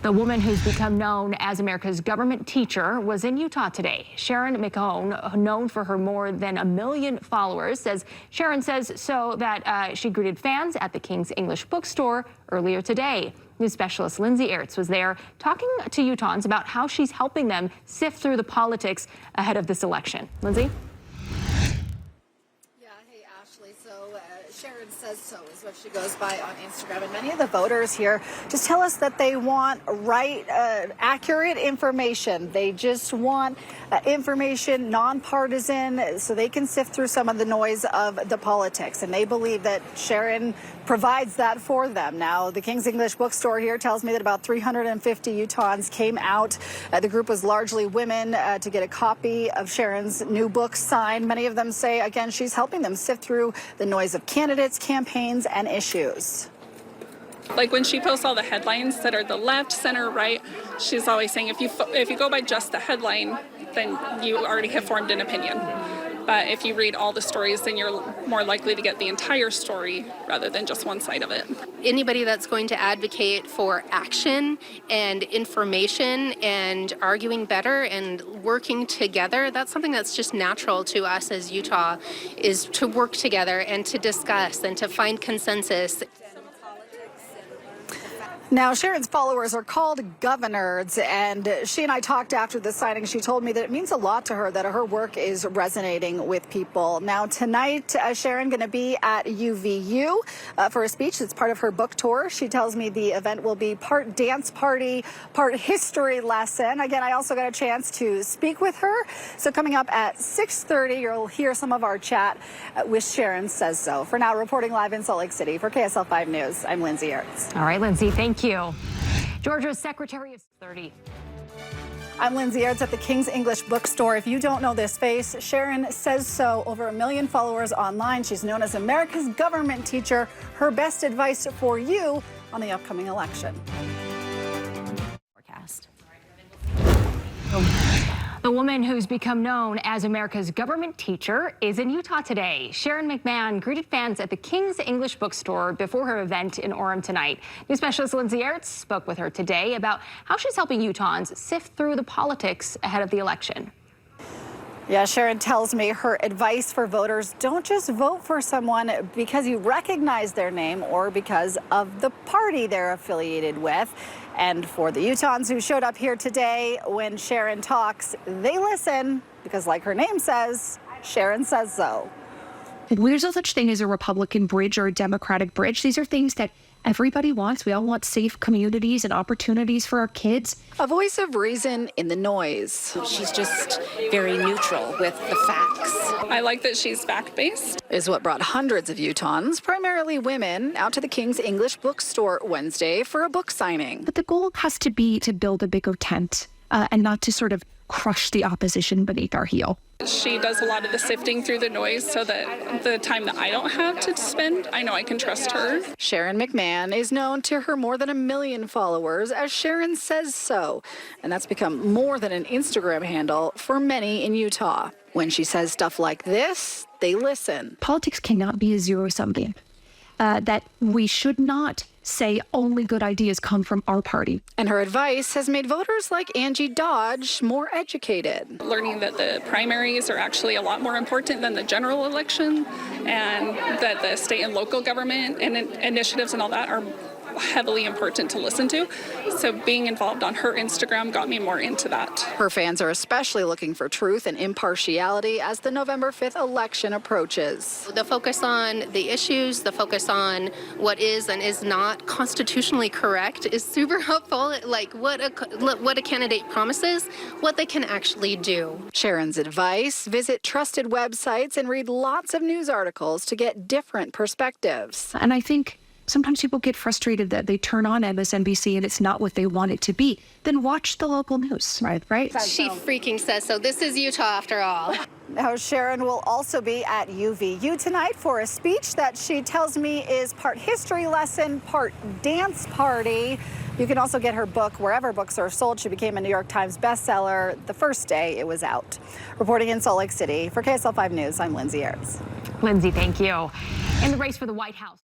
The woman who's become known as America's government teacher was in Utah today. Sharon McMahon, known for her more than 1 million followers, says Sharon says so that she greeted fans at the King's English bookstore earlier today. News specialist Lindsay Ertz was there talking to Utahns about how she's helping them sift through the politics ahead of this election. Lindsay? Sharon says so is what she goes by on Instagram, and many of the voters here just tell us that they want accurate information. They just want information, nonpartisan, so they can sift through some of the noise of the politics, and they believe that Sharon provides that for them. Now, the King's English bookstore here tells me that about 350 Utahns came out. The group was largely women to get a copy of Sharon's new book signed. Many of them say, again, she's helping them sift through the noise of candidates, campaigns, and issues. Like when she posts all the headlines that are the left, center, right, she's always saying if you go by just the headline, then you already have formed an opinion. But if you read all the stories, then you're more likely to get the entire story rather than just one side of it. Anybody that's going to advocate for action and information and arguing better and working together, that's something that's just natural to us as Utah, is to work together and to discuss and to find consensus. Now, Sharon's followers are called governors, and she and I talked after the signing. She told me that it means a lot to her that her work is resonating with people. Now, tonight, Sharon going to be at UVU for a speech that's part of her book tour. She tells me the event will be part dance party, part history lesson. Again, I also got a chance to speak with her. So coming up at 6:30, you'll hear some of our chat with Sharon Says So. For now, reporting live in Salt Lake City for KSL-5 News, I'm Lindsay Ertz. All right, Lindsay, thank you. Georgia's Secretary of 30. I'm Lindsay Ertz at the King's English bookstore. If you don't know this face, Sharon Says So. Over 1 million followers online. She's known as America's government teacher. Her best advice for you on the upcoming election. Forecast. The woman who's become known as America's government teacher is in Utah today. Sharon McMahon greeted fans at the King's English bookstore before her event in Orem tonight. News specialist Lindsay Ertz spoke with her today about how she's helping Utahns sift through the politics ahead of the election. Yeah, Sharon tells me her advice for voters: don't just vote for someone because you recognize their name or because of the party they're affiliated with. And for the Utahns who showed up here today, when Sharon talks, they listen because, like her name says, Sharon says so. There's no such thing as a Republican bridge or a Democratic bridge. These are things that everybody wants. We all want safe communities and opportunities for our kids. A voice of reason in the noise. She's just very neutral with the facts. I like that she's fact-based. Is what brought hundreds of Utahns, primarily women, out to the King's English bookstore Wednesday for a book signing. But the goal has to be to build a bigger tent and not to sort of crush the opposition beneath our heel. She does a lot of the sifting through the noise so that the time that I don't have to spend, I know I can trust her. Sharon McMahon is known to her more than 1 million followers as Sharon Says So, and that's become more than an Instagram handle for many in Utah. When she says stuff like this, they listen. Politics cannot be a zero-sum game. That we should not say only good ideas come from our party. And her advice has made voters like Angie Dodge more educated. Learning that the primaries are actually a lot more important than the general election, and that the state and local government and initiatives and all that are heavily important to listen to. So being involved on her Instagram got me more into that. Her fans are especially looking for truth and impartiality as the November 5th election approaches. The focus on the issues, the focus on what is and is not constitutionally correct is super helpful. Like what a candidate promises, what they can actually do. Sharon's advice: visit trusted websites and read lots of news articles to get different perspectives. And I think sometimes people get frustrated that they turn on MSNBC and it's not what they want it to be. Then watch the local news, right? She freaking says so. This is Utah after all. Now, Sharon will also be at UVU tonight for a speech that she tells me is part history lesson, part dance party. You can also get her book wherever books are sold. She became a New York Times bestseller the first day it was out. Reporting in Salt Lake City for KSL-5 News, I'm Lindsay Ertz. Lindsay, thank you. In the race for the White House.